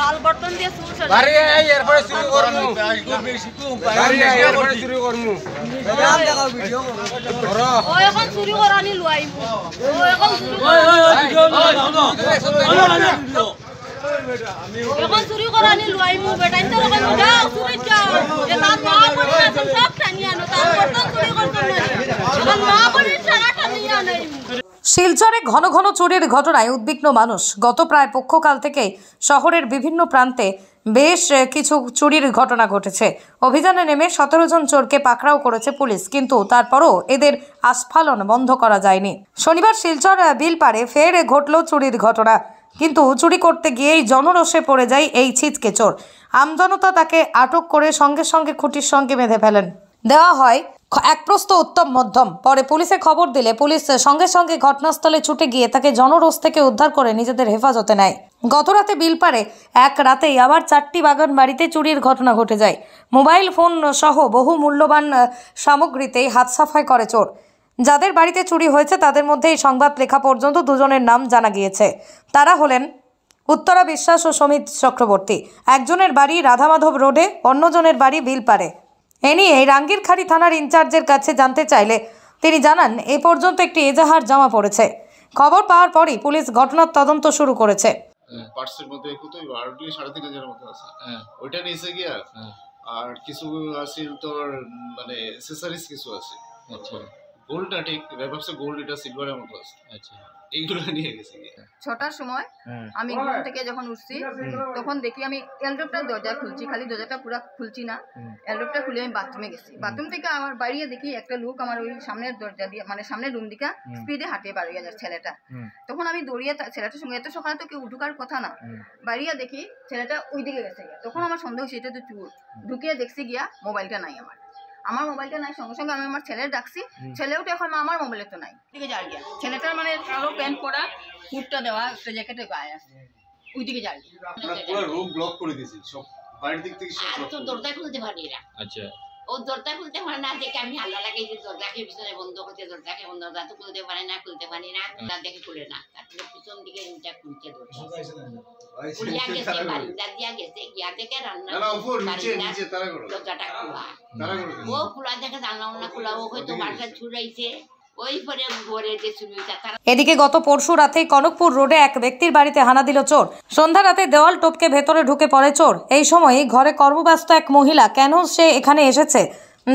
কাল বর্তন দিয়ে শুরু করে বাড়ি আই এরপরে শুরু করমু বাড়ি আই এরপরে শুরু করমু নাম দেখাও ভিডিও করো ও এখন শুরু করানি লুয়াইমু ও এখন শুরু এখন শুরু করানি লুয়াইমু বেটা ইনতে লগে যাও শুরু যাও এ তার মা বলি না সব টানি আনো তার বর্তন শুরু করতে না এখন মা বলি সারা টানি আনাই শিলচরে ঘন ঘন চুরির ঘটনায় উদ্বিগ্ন মানুষ। গত প্রায় পক্ষকাল থেকে শহরের বিভিন্ন প্রান্তে বেশ কিছু চুরির ঘটনা ঘটেছে। অভিযানে নেমে 17 জন চোরকে পাকড়াও করেছে পুলিশ, কিন্তু তারপরও এদের আস্ফালন বন্ধ করা যায়নি। শনিবার শিলচর বিলপাড়ে ফের ঘটল চুরির ঘটনা, কিন্তু চুরি করতে গিয়েই জনরোষে পড়ে যায় এই ছিচকে চোর। আমজনতা তাকে আটক করে সঙ্গে সঙ্গে খুঁটির সঙ্গে বেঁধে ফেলেন। দেওয়া হয় এক প্রস্ত উত্তম মধ্যম। পরে পুলিশে খবর দিলে পুলিশ সঙ্গে সঙ্গে ঘটনাস্থলে ছুটে গিয়ে তাকে জনরোষ থেকে উদ্ধার করে নিজেদের হেফাজতে নেয়। গতরাতে বিলপাড়ে এক রাতেই আবার 4টি বাগান বাড়িতে চুরির ঘটনা ঘটে যায়। মোবাইল ফোন সহ বহু মূল্যবান সামগ্রীতেই হাত সাফাই করে চোর। যাদের বাড়িতে চুরি হয়েছে তাদের মধ্যে এই সংবাদ লেখা পর্যন্ত 2 জনের নাম জানা গিয়েছে। তারা হলেন উত্তরা বিশ্বাস ও সমিত চক্রবর্তী। একজনের বাড়ি রাধামাধব রোডে, অন্যজনের বাড়ি বিলপাড়ে। এ নিয়ে রাঙ্গিরখাড়ি থানার ইনচার্জের কাছে জানতে চাইলে তিনি জানান এ পর্যন্ত একটি এজাহার জমা পড়েছে। খবর পাওয়ার পরই পুলিশ ঘটনার তদন্ত শুরু করেছে। পার্টসের মধ্যে কতই 3.5 হাজার মতো আছে, ওইটা নিয়েছে গিয়া আর কিছু আছে তোর মানে অ্যাকসেসরিজ কিছু আছে। আচ্ছা, গোল্ডটা ঠিক ভাবছে গোল্ড, এটা সিলভারের মতো আছে। আচ্ছা, এইগুলো নিয়ে গেছে গিয়া। 6টার সময় আমি ঘুম থেকে যখন উঠছি তখন দেখি আমি এলড্রপটার দরজা খুলছি, খালি দরজাটা পুরো খুলছি না, এলড্রপটা খুলে আমি বাথরুমে গেছি। বাথরুম থেকে আমার বাড়িয়ে দেখি একটা লোক আমার ওই সামনের দরজা দিয়ে মানে সামনের রুম দিকে স্পিডে হাঁটিয়ে বাড়িয়ে যাচ্ছে ছেলেটা। তখন আমি দৌড়িয়ে ছেলেটার সঙ্গে, এত সকালে তো কেউ ঢুকার কথা না, বাড়িয়ে দেখি ছেলেটা ওই দিকে গেছে। তখন আমার সন্দেহ হয়েছে এটা তো চোর। ঢুকিয়ে দেখছি গিয়া মোবাইলটা নাই, আমার মোবাইলটা নাই। সঙ্গে সঙ্গে আমি আমার ছেলের ডাকছি, ছেলেও তো এখন আমার মোবাইলে তো নাই। দিকে যাই গিয়া ছেলেটার মানে কালো প্যান্ট পরা, হুডটা দেওয়া, একটা জ্যাকেটে গায়ে আছে, ওই দিকে যাই পুরো রুম ব্লক করে দিয়েছি, সব বাইরে দিক থেকে সব তো দরজা খুলতে পারি না। আচ্ছা, ও দরজা খুলতে পারে না দেখে আমি হাল্লা লাগাই যে দরজাকে পিছনে বন্ধ করতে, দরজাকে বন্ধ, দরজা তো খুলতে পারে না তার দেখে খুলে না, তারপরে পিছন দিকে রুমটা খুলতে দরজা খুলিয়া গেছে, বারিন্দা দিয়া গেছে, গিয়া দেখে রান্না দরজাটা খোলা, ও খোলা দেখে জানলাম না খোলা, ও হয়তো বারটা ছুড়াইছে। এদিকে গত পরশু রাতে কনকপুর রোডে এক ব্যক্তির বাড়িতে হানা দিল চোর। সন্ধ্যা রাতে দেওয়াল টপকে ভেতরে ঢুকে পড়ে চোর। এই সময় ঘরে কর্মব্যস্ত এক মহিলা কেন সে এখানে এসেছে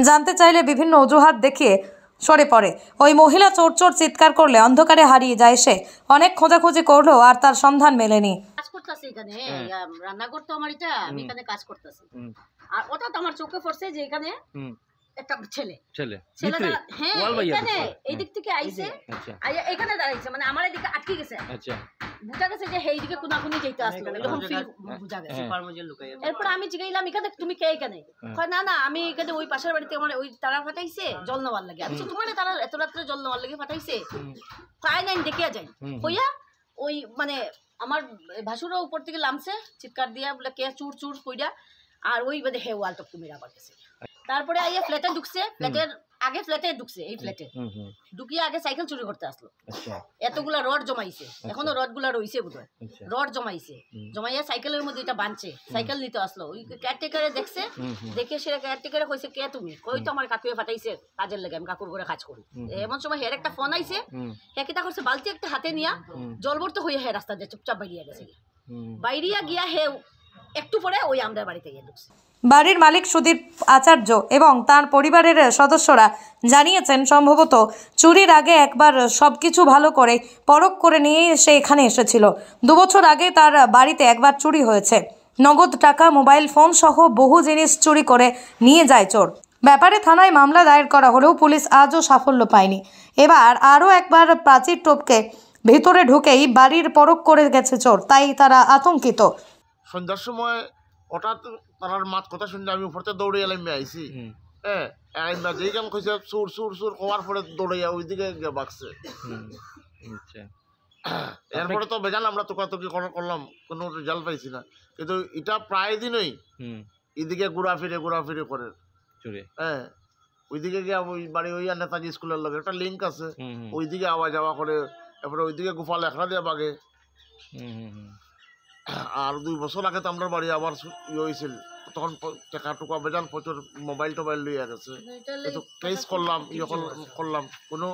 জানতে চাইলে বিভিন্ন অজুহাত দেখিয়ে সরে পড়ে। ওই মহিলা চোর চোর চিৎকার করলে অন্ধকারে হারিয়ে যায় সে। অনেক খোঁজাখুঁজি করলেও আর তার সন্ধান মেলেনি। কাজ করতেছে এখানে, রান্নাঘর তো আমার এটা, আমি এখানে কাজ করতেছি। আর ওটা তো আমার চোখে পড়ছে যে এখানে একটা ছেলেটা এখানে এই দিক থেকে আইছে, এখানে দাঁড়াইছে, মানে আমার এদিকে আটকে গেছে। বুঝা গেছে যে এই দিকে কোনাকুনি যেতে আসলো, এরকম ফিল বুঝা গেছে। এরপর আমি জিগাইলাম এখানে তুমি কে এখানে? কয় না না আমি এখানে ওই পাশের বাড়িতে আমার ওই তারা ফাটাইছে জল নেওয়ার লাগে। আমি তোমার তারা এত রাত্রে জল নেওয়ার লাগে ফাটাইছে, কয় নাই দেখিয়া যাই হইয়া ওই মানে আমার ভাসুরও উপর থেকে লামছে চিৎকার দিয়া বলে কে চুর চুর কইরা, আর ওই বাদে হে ওয়াল টপ মেরা আবার গেছে। তারপরে আইয়া ফ্ল্যাটে ঢুকছে, ফ্ল্যাটের আগে ফ্ল্যাটে ঢুকছে, এই ফ্ল্যাটে ঢুকিয়ে আগে সাইকেল চুরি করতে আসলো। এতগুলা রড জমাইছে, এখনো রড গুলা রইছে বোধহয়, রড জমাইছে, জমাইয়া সাইকেলের মধ্যে এটা বাঁধছে, সাইকেল নিতে আসলো। ওই কেয়ারটেকারে দেখছে, দেখে সে কেয়ারটেকারে কইছে কে তুমি? কই তো আমার কাকুয়ে ফাটাইছে কাজের লেগে, আমি কাকুর করে কাজ করি। এমন সময় হের একটা ফোন আইছে, হে কিতা করছে বালতি একটা হাতে নিয়া জলবর্ত হইয়া হে রাস্তা দিয়ে চুপচাপ বাইরিয়া গেছে। বাইরিয়া গিয়া হে একটু পরে ওই আমাদের বাড়িতে গিয়ে ঢুকছে। বাড়ির মালিক সুদীপ আচার্য এবং তার পরিবারের সদস্যরা জানিয়েছেন সম্ভবত চুরির আগে একবার সবকিছু ভালো করে পরখ করে নিয়ে সে এখানে এসেছিল। 2 বছর আগে তার বাড়িতে একবার চুরি হয়েছে। নগদ টাকা, মোবাইল ফোন সহ বহু জিনিস চুরি করে নিয়ে যায় চোর। ব্যাপারে থানায় মামলা দায়ের করা হলেও পুলিশ আজও সাফল্য পায়নি। এবার আরও একবার প্রাচীর টপকে ভেতরে ঢুকেই বাড়ির পরখ করে গেছে চোর, তাই তারা আতঙ্কিত। সন্ধ্যার সময় হঠাৎ তার মাত কথা শুনলে আমি উপরতে দৌড়ে এলাম আইসি। যেই কাম কইছে সুর সুর সুর হওয়ার পরে দৌড়াইয়া ওইদিকে বাগছে। এরপরে তো বেজান আমরা তোকাতকি করলাম, কোনো রেজাল্ট পাইছি না। কিন্তু এটা প্রায় দিনই এদিকে ঘোরাফিরে করে। ওইদিকে গিয়ে ওই বাড়ি ওই নেতাজি স্কুলের লগে একটা লিঙ্ক আছে, ওইদিকে আওয়া যাওয়া করে। এরপরে ওইদিকে গোপাল এখড়া দিয়ে বাগে। আর 2 বছর আগে তো আমরা বাড়ি আবার ইয়ে হয়েছিল, তখন টাকা টুকা বেজান প্রচুর মোবাইল টোবাইল লইয়া গেছে, কিন্তু কেস করলাম করলাম কোনো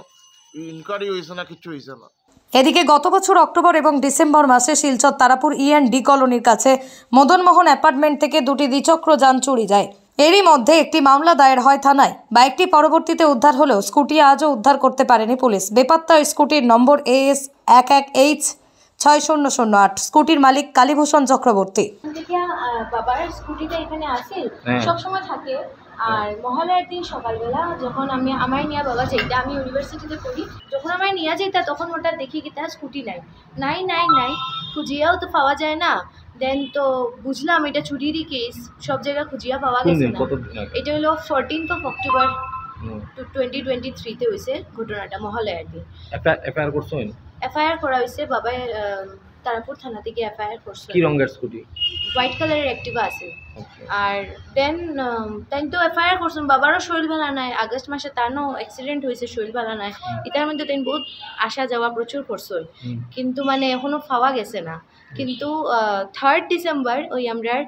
ইনকোয়ারি হয়েছে না, কিছু হয়েছে না। এদিকে গত বছর অক্টোবর এবং ডিসেম্বর মাসে শিলচর তারাপুর E&D কলোনির কাছে মদনমোহন অ্যাপার্টমেন্ট থেকে 2টি দ্বিচক্র যান চুরি যায়। এরই মধ্যে একটি মামলা দায়ের হয় থানায়। বাইকটি পরবর্তীতে উদ্ধার হলেও স্কুটি আজও উদ্ধার করতে পারেনি পুলিশ। বেপাত্তা স্কুটির নম্বর AS 11H6008। স্কুটির মালিক কালীভূষণ চক্রবর্তী। বাবার স্কুটিটা এখানে আসে, সবসময় থাকে। আর মহালয়ার দিন সকালবেলা যখন আমার নিয়ে বাবা যাইতা, আমি ইউনিভার্সিটিতে পড়ি, যখন আমার নিয়ে যাইতা তখন হঠাৎ দেখি কি তার স্কুটি নাই, খুঁজিয়াও তো পাওয়া যায় না। দেন তো বুঝলাম এটা চুরিরই কেস, সব জায়গায় খুঁজিয়া পাওয়া গেছে না। এটা হলো 14th of October 2023-তে হয়েছে ঘটনাটা, মহালয়ার দিন। এফআইআর করা হয়েছে, বাবা তারাপুর থানা থেকে এফআইআর করছে। কি রঙের স্কুটি? হোয়াইট কালারের অ্যাক্টিভা আছে। আর দেন তাই তো এফআইআর করছেন, বাবারও শরীর ভালো নাই, আগস্ট মাসে তারও অ্যাক্সিডেন্ট হয়েছে, শরীর ভালো নাই। এটার মধ্যে তাই বহুত আসা যাওয়া প্রচুর করছে, কিন্তু মানে এখনো পাওয়া গেছে না। কিন্তু 3rd ডিসেম্বর ওই আমরার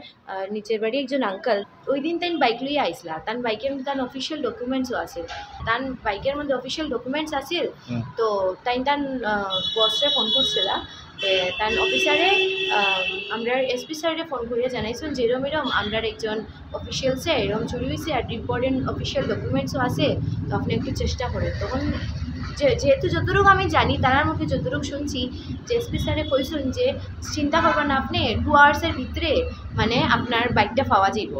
নিচের বাড়ি একজন আঙ্কাল ওই দিন তাই বাইক লইয়া আইসলা, তার বাইকের মধ্যে তার অফিসিয়াল ডকুমেন্টসও আছে, তার বাইকের মধ্যে অফিসিয়াল ডকুমেন্টস আছে। তো তাই তার বসরে ফোন করছিল, তার অফিসারে আমরা এসপি স্যারে ফোন করিয়া জানাইছেন যে এরম আমরা একজন অফিসিয়ালসে এরম চুরি হয়েছে আর ইম্পর্টেন্ট অফিসিয়াল ডকুমেন্টসও আছে, তো আপনি একটু চেষ্টা করেন। তখন যেহেতু যতটুকু আমি জানি তার মুখে যতটুকু শুনছি যে এসপি স্যারে কইছেন যে চিন্তা করবেন আপনি 2 আওয়ার্সের ভিতরে মানে আপনার বাইকটা পাওয়া যাইব।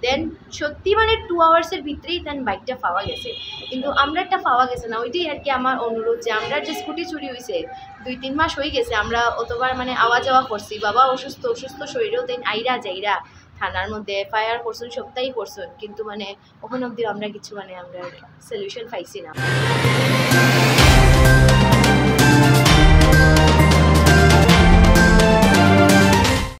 দেন সত্যি মানে 2 আওয়ার্সের ভিতরেই তার বাইকটা পাওয়া গেছে, কিন্তু আমরা একটা পাওয়া গেছে না। ওইটাই আর কি আমার অনুরোধ যে আমরা যে স্কুটি চুরি হয়েছে 2-3 মাস হয়ে গেছে, আমরা অতবার মানে আওয়া যাওয়া করছি, বাবা অসুস্থ শরীরেও দেন আইরা যাইরা থানার মধ্যে এফআইআর করছেন, সপ্তাহে করছেন, কিন্তু মানে ওখানে অবধি আমরা কিছু মানে আমরা সলিউশন পাইছি না।